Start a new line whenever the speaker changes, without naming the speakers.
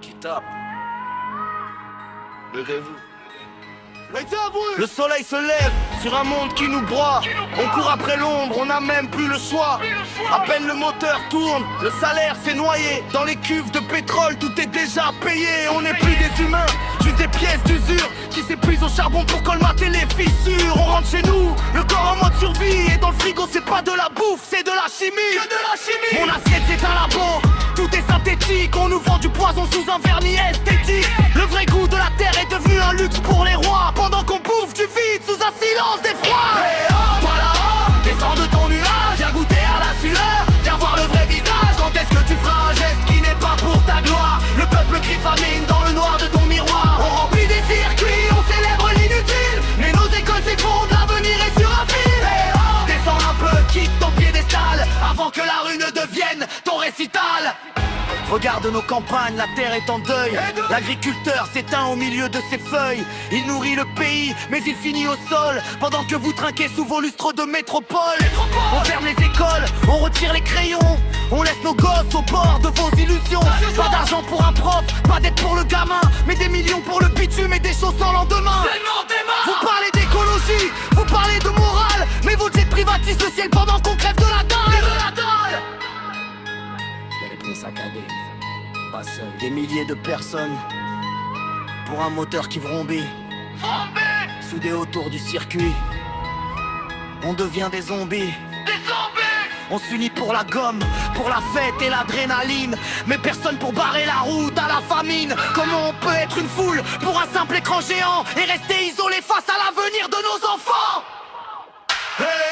Qui tape. Levez-vous. Le soleil se lève sur un monde qui nous broie. On court après l'ombre, on n'a même plus le choix. À peine le moteur tourne, le salaire s'est noyé. Dans les cuves de pétrole, tout est déjà payé. On n'est plus des humains, juste des pièces d'usure qui s'épuisent au charbon pour colmater les fissures. On rentre chez nous, le corps en mode survie. Et dans le frigo c'est pas de la bouffe, c'est de la chimie. Mon assiette c'est un labo, tout est synthétique. On nous vend du poison sous un vernis esthétique. Le vrai goût de la terre est devenu un luxe pour les rois, pendant qu'on bouffe du vide sous un silence d'effroi. Hey oh, toi là-haut, descends de ton nuage, viens goûter à la sueur, viens voir le vrai visage. Quand est-ce que tu feras un geste qui n'est pas pour ta gloire? Le peuple crie famine dans le noir de ton miroir. On remplit des circuits, on célèbre l'inutile, mais nos écoles s'effondrent, l'avenir est sur un fil. Hey oh, descends un peu, quitte ton piédestal, avant que la rue ne devienne ton récital. Regarde nos campagnes, la terre est en deuil. L'agriculteur s'éteint au milieu de ses feuilles. Il nourrit le pays, mais il finit au sol, pendant que vous trinquez sous vos lustres de métropole. On ferme les écoles, on retire les crayons, on laisse nos gosses au bord de vos illusions. Pas d'argent pour un prof, pas d'aide pour le gamin, mais des millions pour le bitume et des choses sans lendemain. Vous parlez d'écologie, vous parlez de morale, mais vos jets privatisent le ciel pendant qu'on crève de la dalle. Saccadé, pas seul. Des milliers de personnes pour un moteur qui vrombit, soudés autour du circuit. On devient des zombies. On s'unit pour la gomme, pour la fête et l'adrénaline, mais personne pour barrer la route à la famine. Comment on peut être une foule pour un simple écran géant et rester isolé face à l'avenir de nos enfants? Hey!